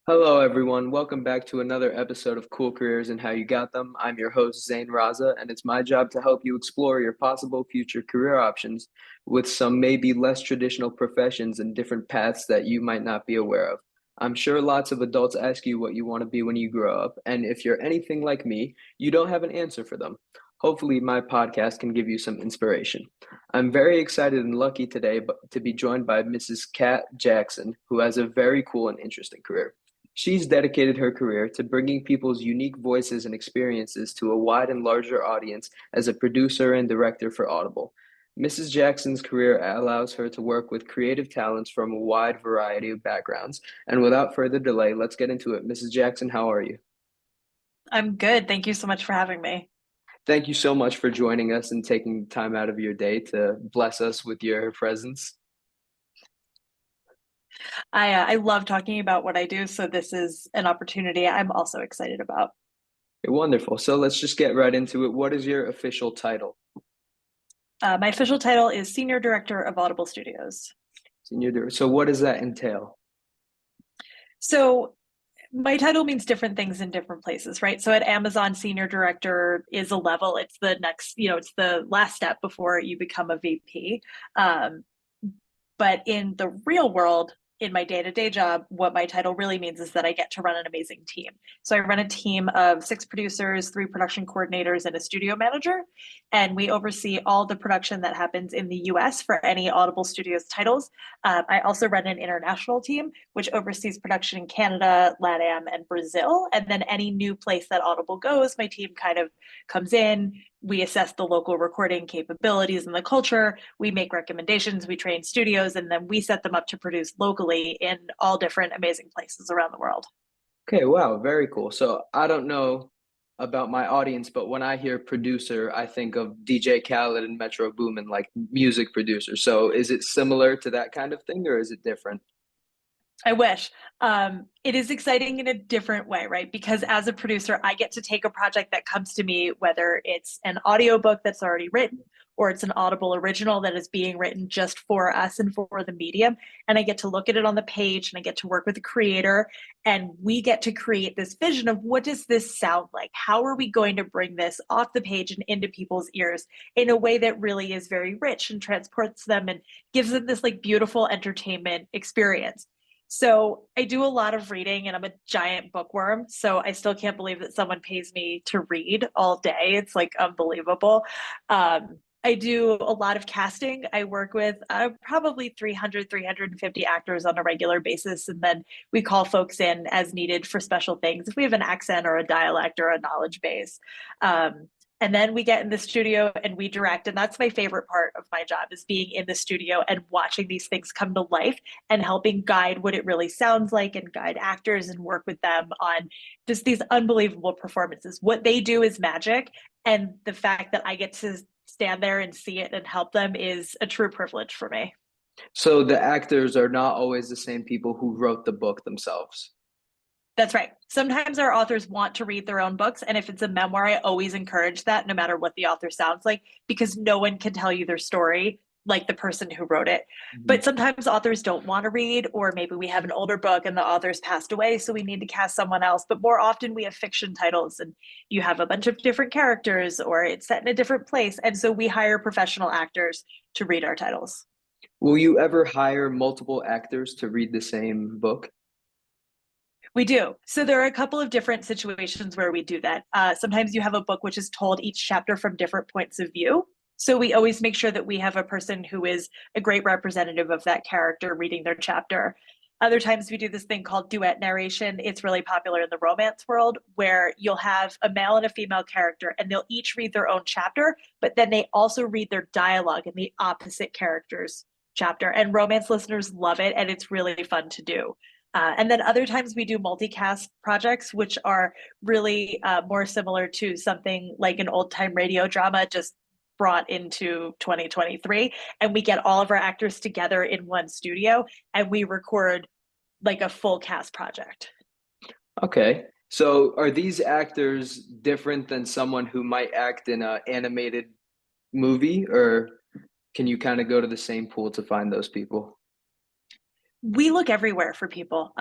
Hello, everyone. Welcome back to another episode of Cool Careers and How You Got Them. I'm your host, Zane Raza, and it's my job to help you explore your possible future career options with some maybe less traditional professions and different paths that you might not be aware of. I'm sure lots of adults ask you what you want to be when you grow up, and if you're anything like me, you don't have an answer for them. Hopefully, my podcast can give you some inspiration. I'm very excited and lucky today to be joined by Mrs. Kat Jackson, who has a very cool and interesting career. She's dedicated her career to bringing people's unique voices and experiences to a wide and larger audience as a producer and director for Audible. Mrs. Jackson's career allows her to work with creative talents from a wide variety of backgrounds. And without further delay, let's get into it. Mrs. Jackson, how are you? I'm good. Thank you so much for having me. Thank you so much for joining us and taking time out of your day to bless us with your presence. I love talking about what I do, so this is an opportunity I'm also excited about. Wonderful. So let's just get right into it. What is your official title? My official title is Senior Director of Audible Studios. So what does that entail? So my title means different things in different places, right? So at Amazon, Senior Director is a level. It's the next, it's the last step before you become a VP. Um, But in the real world, in my day-to-day job, what my title really means is that I get to run an amazing team. So I run a team of 6 producers, 3 production coordinators, and a studio manager. And we oversee all the production that happens in the US for any Audible Studios titles. I also run an international team, which oversees production in Canada, LATAM, and Brazil. And then any new place that Audible goes, my team kind of comes in, we assess the local recording capabilities and the culture. We make recommendations, we train studios, and then we set them up to produce locally in all different amazing places around the world. Okay, wow, very cool. So I don't know about my audience, but when I hear producer, I think of DJ Khaled and Metro Boomin, like music producer. So is it similar to that kind of thing, or is it different? I wish. It is exciting in a different way, right? Because as a producer, I get to take a project that comes to me, whether it's an audiobook that's already written or it's an Audible original that is being written just for us and for the medium. And I get to look at it on the page and I get to work with the creator and we get to create this vision of what does this sound like? How are we going to bring this off the page and into people's ears in a way that really is very rich and transports them and gives them this like beautiful entertainment experience. So I do a lot of reading and I'm a giant bookworm. So I still can't believe that someone pays me to read all day. It's like unbelievable. I do a lot of casting. I work with probably 300, 350 actors on a regular basis. And then we call folks in as needed for special things if we have an accent or a dialect or a knowledge base. Um, and then we get in the studio and we direct. And that's my favorite part of my job is being in the studio and watching these things come to life and helping guide what it really sounds like and guide actors and work with them on just these unbelievable performances. What they do is magic. And the fact that I get to stand there and see it and help them is a true privilege for me. So the actors are not always the same people who wrote the book themselves. That's right. Sometimes our authors want to read their own books. And if it's a memoir, I always encourage that no matter what the author sounds like, because no one can tell you their story like the person who wrote it. Mhm. But sometimes authors don't want to read, or maybe we have an older book and the author's passed away, so we need to cast someone else. But more often we have fiction titles and you have a bunch of different characters or it's set in a different place. And so we hire professional actors to read our titles. Will you ever hire multiple actors to read the same book? We do. So there are a couple of different situations where we do that. Sometimes you have a book which is told each chapter from different points of view. So we always make sure that we have a person who is a great representative of that character reading their chapter. Other times we do this thing called duet narration. It's really popular in the romance world where you'll have a male and a female character and they'll each read their own chapter, but then they also read their dialogue in the opposite character's chapter. And romance listeners love it and it's really fun to do. And then other times we do multicast projects, which are really more similar to something like an old time radio drama, just brought into 2023. And we get all of our actors together in one studio and we record like a full cast project. Okay. So are these actors different than someone who might act in an animated movie, or can you kind of go to the same pool to find those people? We look everywhere for people.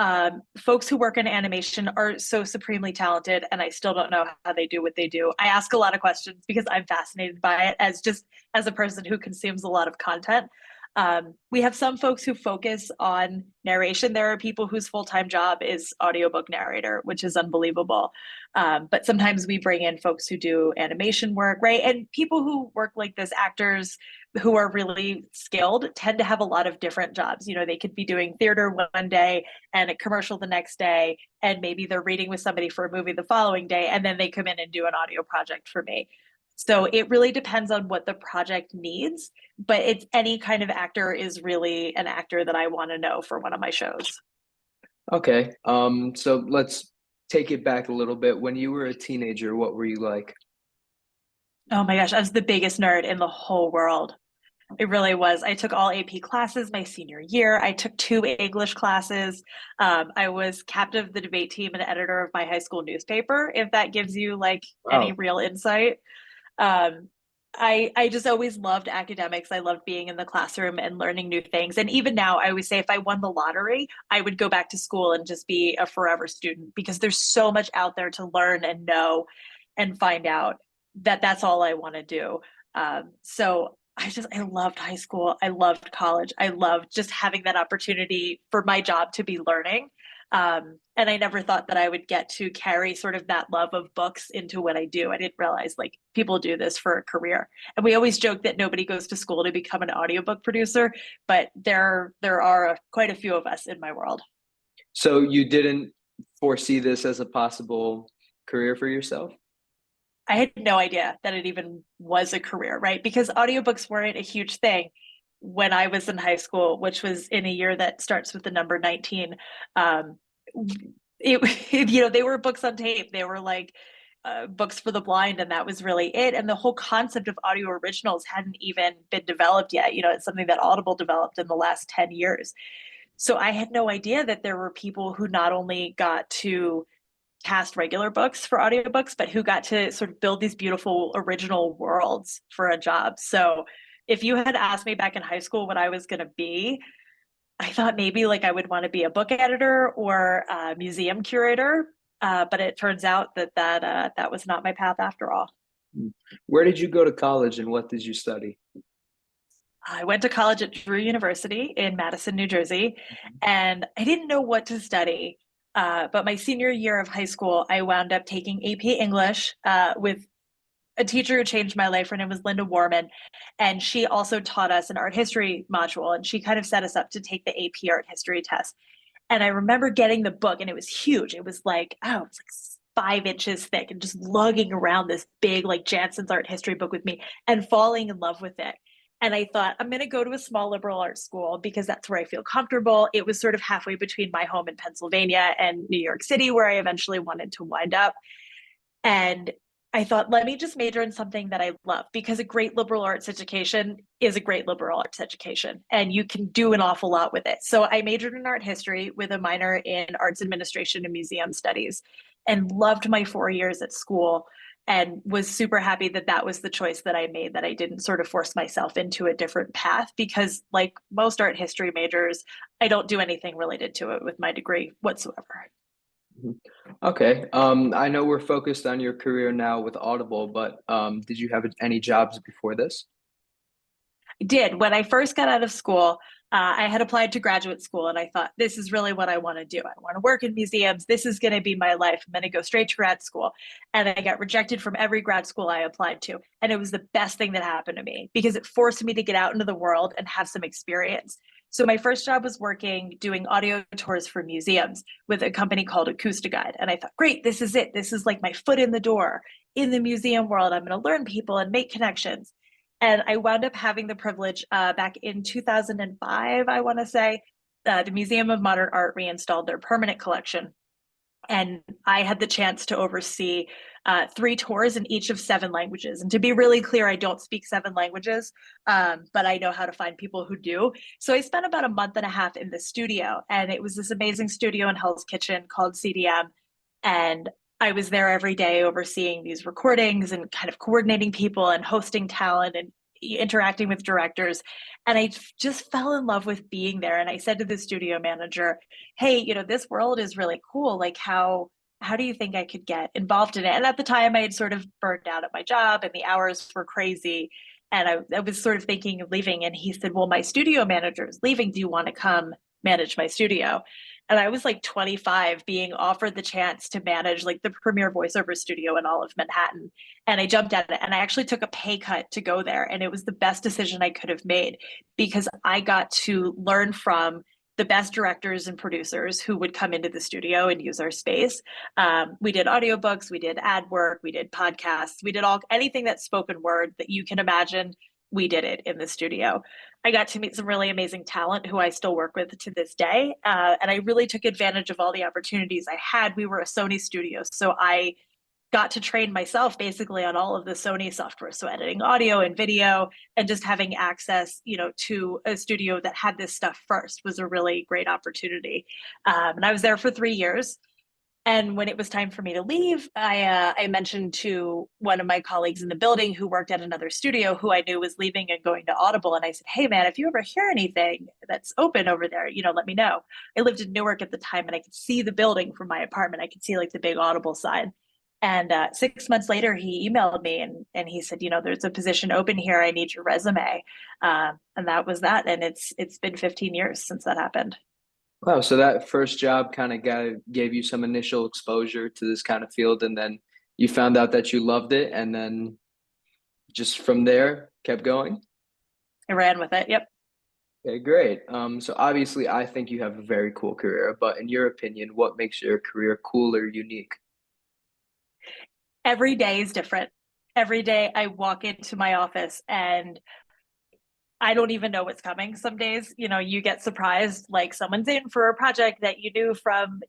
Folks who work in animation are so supremely talented, and I still don't know how they do what they do. I ask a lot of questions because I'm fascinated by it as a person who consumes a lot of content. We have some folks who focus on narration. There are people whose full-time job is audiobook narrator, which is unbelievable. But sometimes we bring in folks who do animation work, right? And people who work like this, actors who are really skilled, tend to have a lot of different jobs. You know, they could be doing theater one day and a commercial the next day, and maybe they're reading with somebody for a movie the following day, and then they come in and do an audio project for me. So it really depends on what the project needs, but it's any kind of actor is really an actor that I want to know for one of my shows. Okay. So let's take it back a little bit. When you were a teenager, what were you like? Oh my gosh, I was the biggest nerd in the whole world. It really was. I took all AP classes my senior year. I took two English classes. I was captain of the debate team and editor of my high school newspaper, if that gives you like any Wow. real insight. Um, I just always loved academics. I loved being in the classroom and learning new things. And even now, I always say if I won the lottery, I would go back to school and just be a forever student because there's so much out there to learn and know and find out that that's all I want to do. So I loved high school. I loved college. I loved just having that opportunity for my job to be learning. And I never thought that I would get to carry sort of that love of books into what I do. I didn't realize like people do this for a career. And we always joke that nobody goes to school to become an audiobook producer, but there are quite a few of us in my world. So you didn't foresee this as a possible career for yourself? I had no idea that it even was a career, right? Because audiobooks weren't a huge thing when I was in high school, which was in a year that starts with the number 19. Um, they were books on tape. They were like books for the blind, and that was really it. And the whole concept of audio originals hadn't even been developed yet. You know, it's something that Audible developed in the last 10 years. So I had no idea that there were people who not only got to cast regular books for audiobooks, but who got to sort of build these beautiful original worlds for a job. So if you had asked me back in high school what I was going to be, I thought maybe like I would want to be a book editor or a museum curator. But it turns out that was not my path after all. Mm. Where did you go to college and what did you study? I went to college at Drew University in Madison, New Jersey, and I didn't know what to study. But my senior year of high school, I wound up taking AP English with a teacher who changed my life. Her name was Linda Warman. And she also taught us an art history module. And she kind of set us up to take the AP art history test. And I remember getting the book, and it was huge. It was like, oh, it was like 5 inches thick, and just lugging around this big, like Jansen's art history book with me and falling in love with it. And I thought, I'm going to go to a small liberal arts school because that's where I feel comfortable. It was sort of halfway between my home in Pennsylvania and New York City, where I eventually wanted to wind up. And I thought, let me just major in something that I love because a great liberal arts education is a great liberal arts education and you can do an awful lot with it. So I majored in art history with a minor in arts administration and museum studies and loved my 4 years at school and was super happy that that was the choice that I made, that I didn't sort of force myself into a different path because, like most art history majors, I don't do anything related to it with my degree whatsoever. Mhm. Okay. I know we're focused on your career now with Audible, but did you have any jobs before this? Did. When I first got out of school, I had applied to graduate school and I thought, this is really what I want to do. I want to work in museums. This is going to be my life. I'm going to go straight to grad school. And I got rejected from every grad school I applied to. And it was the best thing that happened to me because it forced me to get out into the world and have some experience. So my first job was working doing audio tours for museums with a company called Acoustiguide. And I thought, great, this is it. This is like my foot in the door in the museum world. I'm going to learn people and make connections. And I wound up having the privilege back in 2005, I want to say, the Museum of Modern Art reinstalled their permanent collection. And I had the chance to oversee 3 tours in each of 7 languages. And to be really clear, I don't speak 7 languages, but I know how to find people who do. So I spent about a month and a half in the studio, and it was this amazing studio in Hell's Kitchen called CDM. And I was there every day overseeing these recordings and kind of coordinating people and hosting talent. And interacting with directors. And I just fell in love with being there. And I said to the studio manager, hey, this world is really cool. Like how do you think I could get involved in it? And at the time I had sort of burned out at my job and the hours were crazy. And I was sort of thinking of leaving. And he said, well, my studio manager is leaving. Do you want to come manage my studio? And I was like 25 being offered the chance to manage like the premier voiceover studio in all of Manhattan. And I jumped at it and I actually took a pay cut to go there. And it was the best decision I could have made because I got to learn from the best directors and producers who would come into the studio and use our space. We did audiobooks, we did ad work, we did podcasts, we did anything that's spoken word that you can imagine. We did it in the studio. I got to meet some really amazing talent who I still work with to this day. And I really took advantage of all the opportunities I had. We were a Sony studio, so I got to train myself basically on all of the Sony software. So editing audio and video and just having access, to a studio that had this stuff first was a really great opportunity. And I was there for 3 years. And when it was time for me to leave, I mentioned to one of my colleagues in the building who worked at another studio who I knew was leaving and going to Audible. And I said, hey, man, if you ever hear anything that's open over there, let me know. I lived in Newark at the time and I could see the building from my apartment. I could see like the big Audible sign. And 6 months later, he emailed me and he said, there's a position open here. I need your resume. And that was that. And it's been 15 years since that happened. Wow, so that first job kind of gave you some initial exposure to this kind of field, and then you found out that you loved it, and then just from there kept going. I ran with it. Yep. Okay, great. So obviously, I think you have a very cool career, but in your opinion, what makes your career cool or unique? Every day is different. Every day I walk into my office and I don't even know what's coming. Some days, you get surprised, like someone's in for a project that you knew from,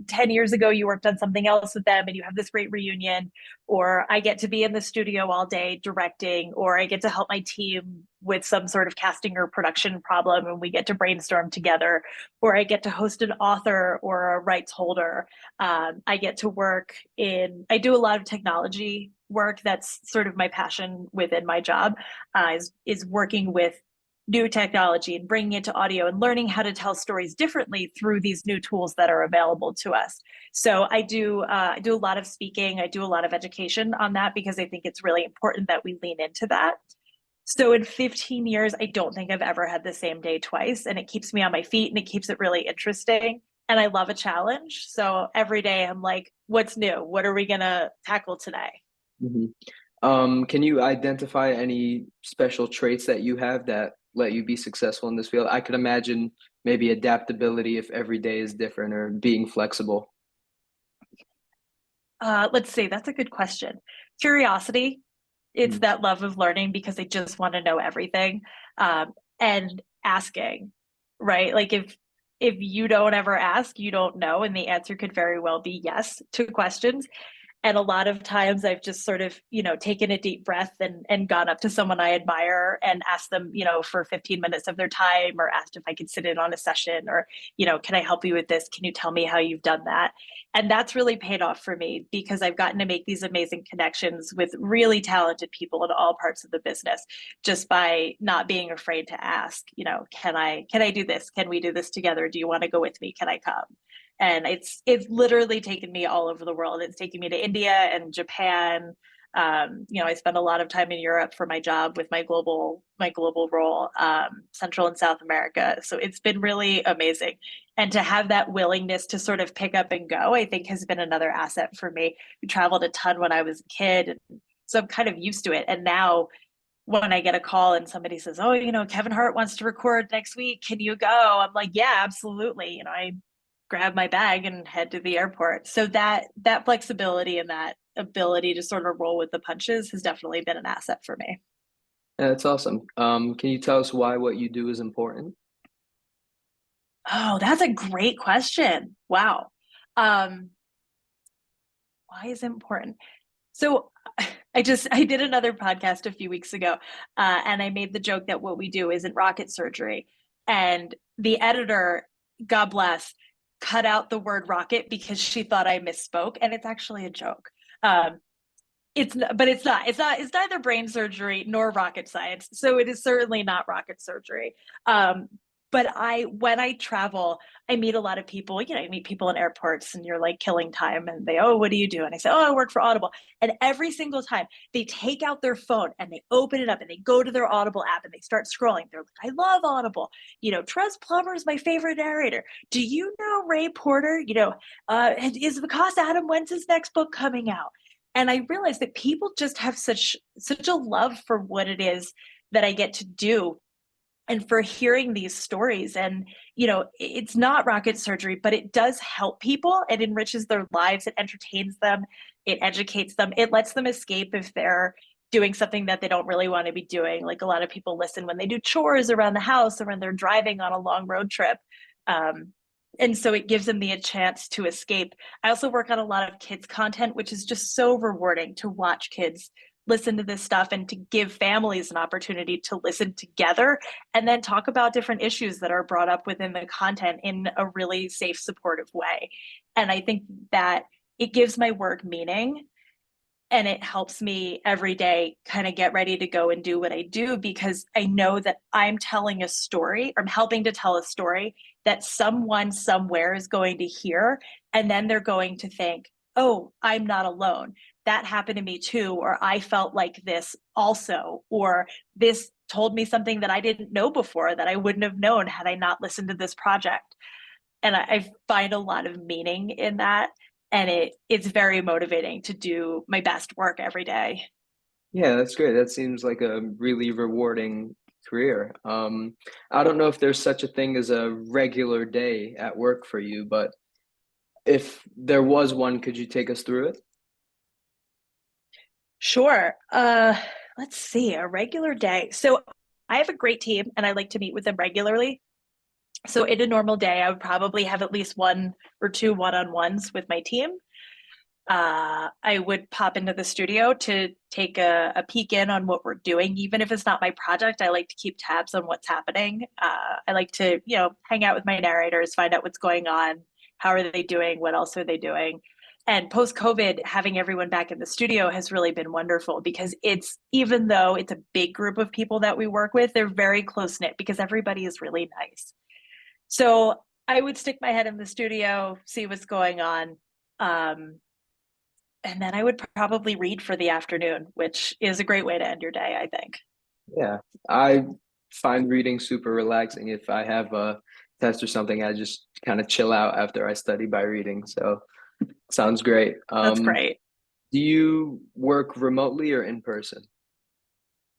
10 years ago, you worked on something else with them and you have this great reunion. Or I get to be in the studio all day directing, or I get to help my team with some sort of casting or production problem and we get to brainstorm together. Or I get to host an author or a rights holder. I get to I do a lot of technology work. That's sort of my passion within my job, is working with new technology and bringing it to audio and learning how to tell stories differently through these new tools that are available to us. So I do a lot of speaking. I do a lot of education on that because I think it's really important that we lean into that. So in 15 years, I don't think I've ever had the same day twice, and it keeps me on my feet and it keeps it really interesting. And I love a challenge. So every day I'm like, what's new? What are we going to tackle today? Mhm. Can you identify any special traits that you have that let you be successful in this field? I could imagine maybe adaptability if every day is different or being flexible. Let's see. That's a good question. Curiosity. It's Mm. that love of learning because I just want to know everything. And asking, right? Like if you don't ever ask, you don't know, and the answer could very well be yes to questions. And a lot of times I've just sort of, taken a deep breath and gone up to someone I admire and asked them, for 15 minutes of their time, or asked if I could sit in on a session, or, can I help you with this? Can you tell me how you've done that? And that's really paid off for me because I've gotten to make these amazing connections with really talented people in all parts of the business just by not being afraid to ask, can I do this? Can we do this together? Do you want to go with me? Can I come? And it's literally taken me all over the world. It's taken me to India and Japan. I spend a lot of time in Europe for my job with my global role, Central and South America. So it's been really amazing. And to have that willingness to sort of pick up and go, I think has been another asset for me. We traveled a ton when I was a kid, so I'm kind of used to it. And now when I get a call and somebody says, "Oh, Kevin Hart wants to record next week. Can you go?" I'm like, "Yeah, absolutely." I grab my bag and head to the airport. So that flexibility and that ability to sort of roll with the punches has definitely been an asset for me. Yeah, that's awesome. Can you tell us why what you do is important? Oh, that's a great question. Wow. Um, why is it important? So I did another podcast a few weeks ago, and I made the joke that what we do isn't rocket surgery. And the editor, God bless, cut out the word rocket because she thought I misspoke, and it's actually a joke. Um, It's neither brain surgery nor rocket science. So it is certainly not rocket surgery. Um, but when I travel, I meet a lot of people. You meet people in airports and you're like killing time and oh, what do you do? And I say, oh, I work for Audible. And every single time they take out their phone and they open it up and they go to their Audible app and they start scrolling. They're like, I love Audible. Trez Plummer is my favorite narrator. Do you know Ray Porter? Is Vikas Adam, when's his next book coming out? And I realized that people just have such a love for what it is that I get to do and for hearing these stories. And it's not rocket surgery, but it does help people. It enriches their lives, it entertains them, it educates them, it lets them escape if they're doing something that they don't really want to be doing. Like a lot of people listen when they do chores around the house or when they're driving on a long road trip. Um, and so it gives them the chance to escape. I also work on a lot of kids content, which is just so rewarding to watch kids listen to this stuff and to give families an opportunity to listen together and then talk about different issues that are brought up within the content in a really safe, supportive way. And I think that it gives my work meaning, and it helps me every day kind of get ready to go and do what I do, because I know that I'm telling a story, or I'm helping to tell a story that someone somewhere is going to hear. And then they're going to think, oh, I'm not alone. That happened to me too. Or I felt like this also. Or this told me something that I didn't know before that I wouldn't have known had I not listened to this project. And I find a lot of meaning in that, and it's very motivating to do my best work every day. Yeah, that's great. That seems like a really rewarding career. I don't know if there's such a thing as a regular day at work for you, but if there was one, could you take us through it? Sure. Let's see, a regular day. So I have a great team and I like to meet with them regularly. So in a normal day, I would probably have at least one or two one-on-ones with my team. I would pop into the studio to take a peek in on what we're doing. Even if it's not my project, I like to keep tabs on what's happening. I like to, hang out with my narrators, find out what's going on. How are they doing? What else are they doing? And post COVID, having everyone back in the studio has really been wonderful, because even though it's a big group of people that we work with, they're very close knit because everybody is really nice. So I would stick my head in the studio, see what's going on. Um, and then I would probably read for the afternoon, which is a great way to end your day, I think. Yeah, I find reading super relaxing. If I have a test or something, I just kind of chill out after I study by reading. So sounds great. That's great. Do you work remotely or in person?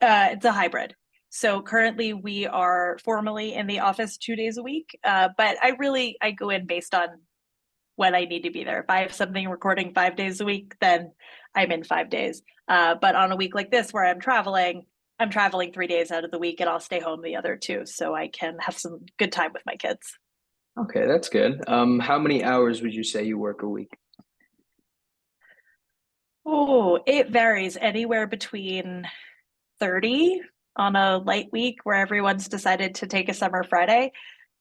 It's a hybrid. So currently we are formally in the office 2 days a week, but I go in based on when I need to be there. If I have something recording 5 days a week, then I'm in 5 days. But on a week like this where I'm traveling 3 days out of the week and I'll stay home the other two so I can have some good time with my kids. Okay, that's good. How many hours would you say you work a week? Oh, it varies anywhere between 30 on a light week where everyone's decided to take a summer Friday.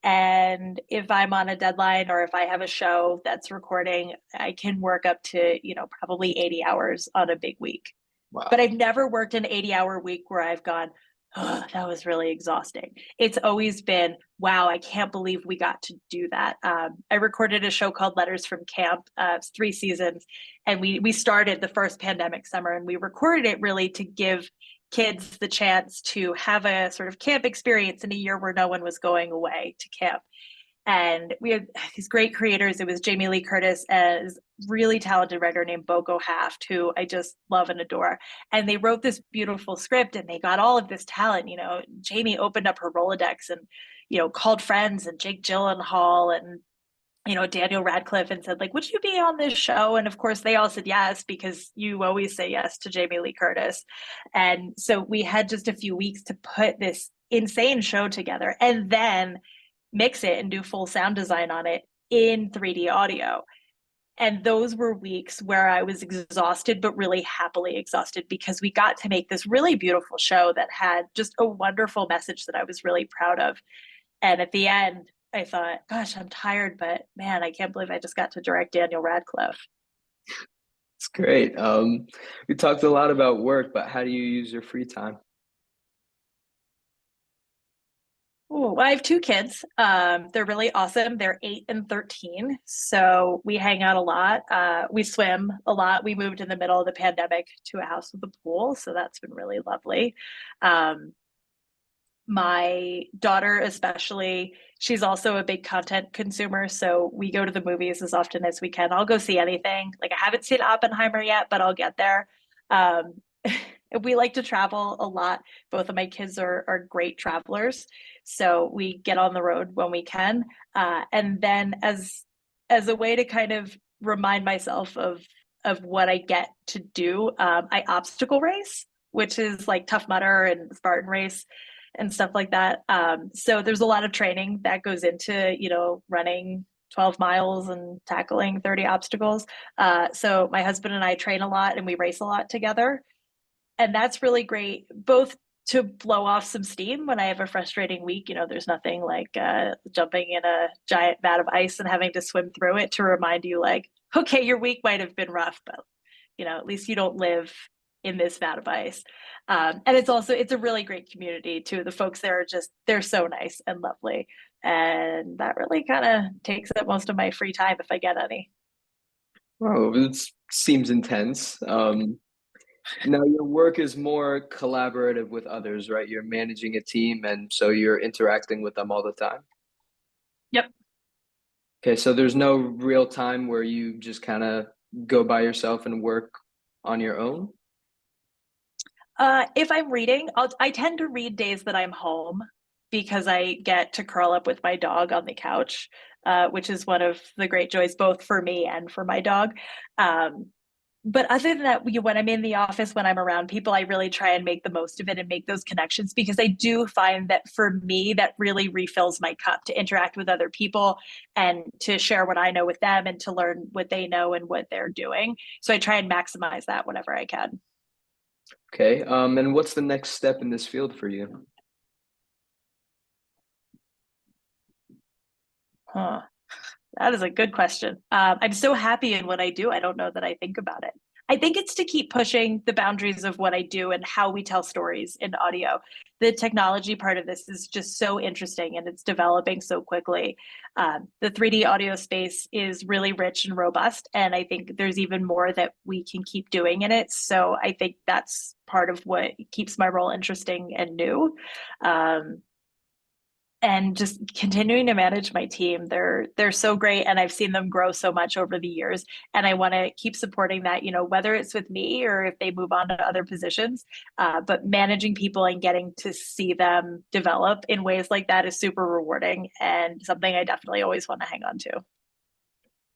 And if I'm on a deadline or if I have a show that's recording, I can work up to, probably 80 hours on a big week. But Wow. I've never worked an 80-hour week where I've gone, oh, that was really exhausting. It's always been, wow, I can't believe we got to do that. I recorded a show called Letters from Camp. It's 3 seasons, and we started the first pandemic summer, and we recorded it really to give kids the chance to have a sort of camp experience in a year where no one was going away to camp. And we had these great creators. It was Jamie Lee Curtis as really talented writer named Boko Haft, who I just love and adore. And they wrote this beautiful script and they got all of this talent. Jamie opened up her Rolodex and, called friends and Jake Gyllenhaal and, Daniel Radcliffe and said, like, would you be on this show? And of course, they all said yes, because you always say yes to Jamie Lee Curtis. And so we had just a few weeks to put this insane show together and then mix it and do full sound design on it in 3D audio. And those were weeks where I was exhausted, but really happily exhausted, because we got to make this really beautiful show that had just a wonderful message that I was really proud of. And at the end, I thought, gosh, I'm tired, but man, I can't believe I just got to direct Daniel Radcliffe. It's great. We talked a lot about work, but how do you use your free time? Oh, well, I have two kids. They're really awesome. They're 8 and 13. So we hang out a lot. We swim a lot. We moved in the middle of the pandemic to a house with a pool. So that's been really lovely. Um, my daughter, especially, she's also a big content consumer. So we go to the movies as often as we can. I'll go see anything. Like I haven't seen Oppenheimer yet, but I'll get there. Um, we like to travel a lot. Both of my kids are great travelers. So we get on the road when we can. And then as a way to kind of remind myself of what I get to do, I obstacle race, which is like Tough Mudder and Spartan race and stuff like that. So there's a lot of training that goes into, running 12 miles and tackling 30 obstacles. So my husband and I train a lot and we race a lot together. And that's really great, both to blow off some steam when I have a frustrating week. There's nothing like jumping in a giant vat of ice and having to swim through it to remind you, like, okay, your week might have been rough, but at least you don't live in this vat of ice. And it's a really great community too. The folks there they're so nice and lovely. And that really kind of takes up most of my free time if I get any. Oh, it seems intense. Now your work is more collaborative with others, right? You're managing a team, and so you're interacting with them all the time. Yep. Okay, so there's no real time where you just kind of go by yourself and work on your own. If I'm reading, I tend to read days that I'm home because I get to curl up with my dog on the couch, which is one of the great joys, both for me and for my dog. Um, but other than that, when I'm in the office, when I'm around people, I really try and make the most of it and make those connections because I do find that for me, that really refills my cup to interact with other people and to share what I know with them and to learn what they know and what they're doing. So I try and maximize that whenever I can. Okay, and what's the next step in this field for you? Huh. That is a good question. I'm so happy in what I do. I don't know that I think about it. I think it's to keep pushing the boundaries of what I do and how we tell stories in audio. The technology part of this is just so interesting and it's developing so quickly. The 3D audio space is really rich and robust, and I think there's even more that we can keep doing in it. So I think that's part of what keeps my role interesting and new. Um, and just continuing to manage my team. They're so great and I've seen them grow so much over the years and I want to keep supporting that, whether it's with me or if they move on to other positions. But managing people and getting to see them develop in ways like that is super rewarding and something I definitely always want to hang on to.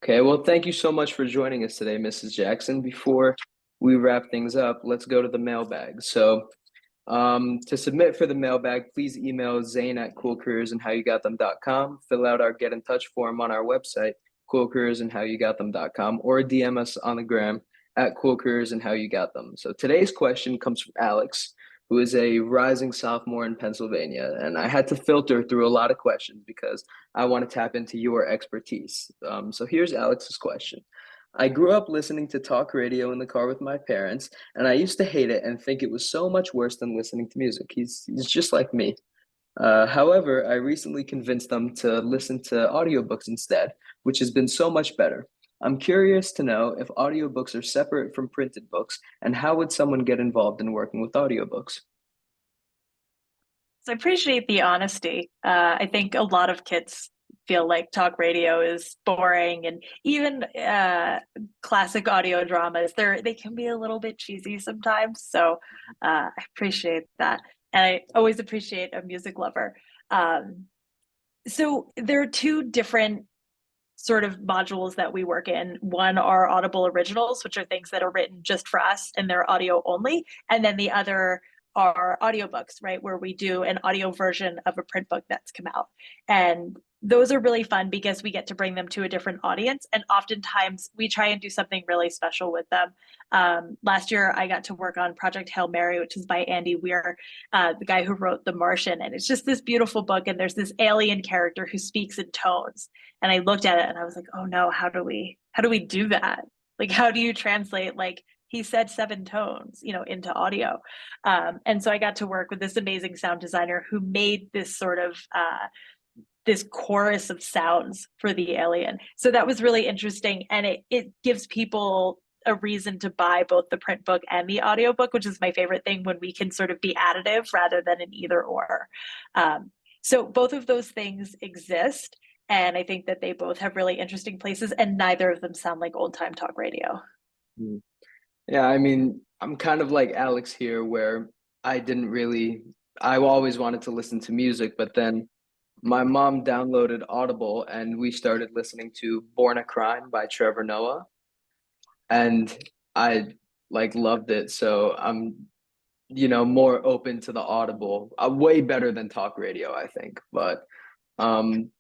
Okay, well, thank you so much for joining us today, Mrs. Jackson. Before we wrap things up, let's go to the mailbag. So, to submit for the mailbag, please email Zane at coolcareersandhowyougotthem.com, fill out our get in touch form on our website, coolcareersandhowyougotthem.com, or DM us on the gram at coolcareersandhowyougotthem. So today's question comes from Alex, who is a rising sophomore in Pennsylvania. And I had to filter through a lot of questions because I want to tap into your expertise. So here's Alex's question. I grew up listening to talk radio in the car with my parents, and I used to hate it and think it was so much worse than listening to music. He's just like me. However, I recently convinced them to listen to audiobooks instead, which has been so much better. I'm curious to know if audiobooks are separate from printed books, and how would someone get involved in working with audiobooks? So I appreciate the honesty. I think a lot of kids feel like talk radio is boring, and even classic audio dramas, they can be a little bit cheesy sometimes. So I appreciate that, and I always appreciate a music lover. Um, so there are two different sort of modules that we work in. One are Audible originals, which are things that are written just for us and they're audio only. And then the other are audiobooks, right? Where we do an audio version of a print book that's come out. And those are really fun because we get to bring them to a different audience. And oftentimes we try and do something really special with them. Last year, I got to work on Project Hail Mary, which is by Andy Weir, the guy who wrote The Martian. And it's just this beautiful book. And there's this alien character who speaks in tones. And I looked at it and I was like, oh no, how do we do that? Like, how do you translate, like, he said 7 tones, into audio? And so I got to work with this amazing sound designer who made this sort of this chorus of sounds for the alien. So that was really interesting. And it gives people a reason to buy both the print book and the audiobook, which is my favorite thing, when we can sort of be additive rather than an either or. So both of those things exist. And I think that they both have really interesting places, and neither of them sound like old time talk radio. Mm. Yeah, I mean, I'm kind of like Alex here, where I always wanted to listen to music, but then my mom downloaded Audible and we started listening to Born a Crime by Trevor Noah, and I like loved it. So I'm, more open to the Audible, way better than talk radio, I think. But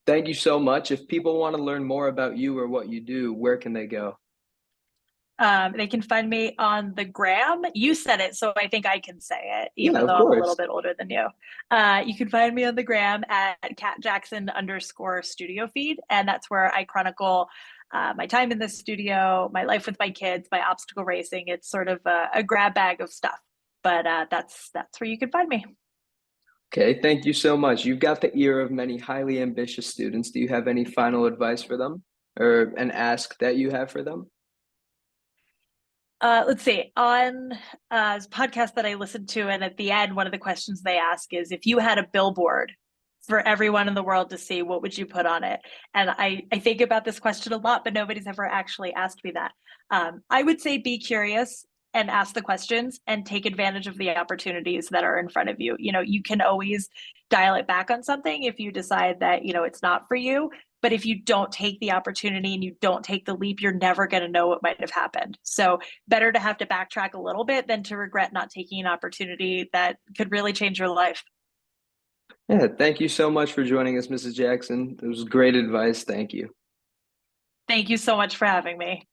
thank you so much. If people want to learn more about you or what you do, where can they go? They can find me on the gram. You said it, so I think I can say it, Yeah, even of though I'm a little course. bit older than you. You can find me on the gram at @CatJackson_studio feed, and that's where I chronicle my time in the studio, my life with my kids, my obstacle racing. It's sort of a grab bag of stuff, but that's where you can find me. Okay, thank you so much. You've got the ear of many highly ambitious students. Do you have any final advice for them or an ask that you have for them? Let's see. On this podcast that I listened to, and at the end, one of the questions they ask is, if you had a billboard for everyone in the world to see, what would you put on it? And I think about this question a lot, but nobody's ever actually asked me that. I would say be curious and ask the questions and take advantage of the opportunities that are in front of you. You can always dial it back on something if you decide that, it's not for you. But if you don't take the opportunity and you don't take the leap, you're never going to know what might have happened. So better to have to backtrack a little bit than to regret not taking an opportunity that could really change your life. Yeah, thank you so much for joining us, Mrs. Jackson. It was great advice. Thank you. Thank you so much for having me.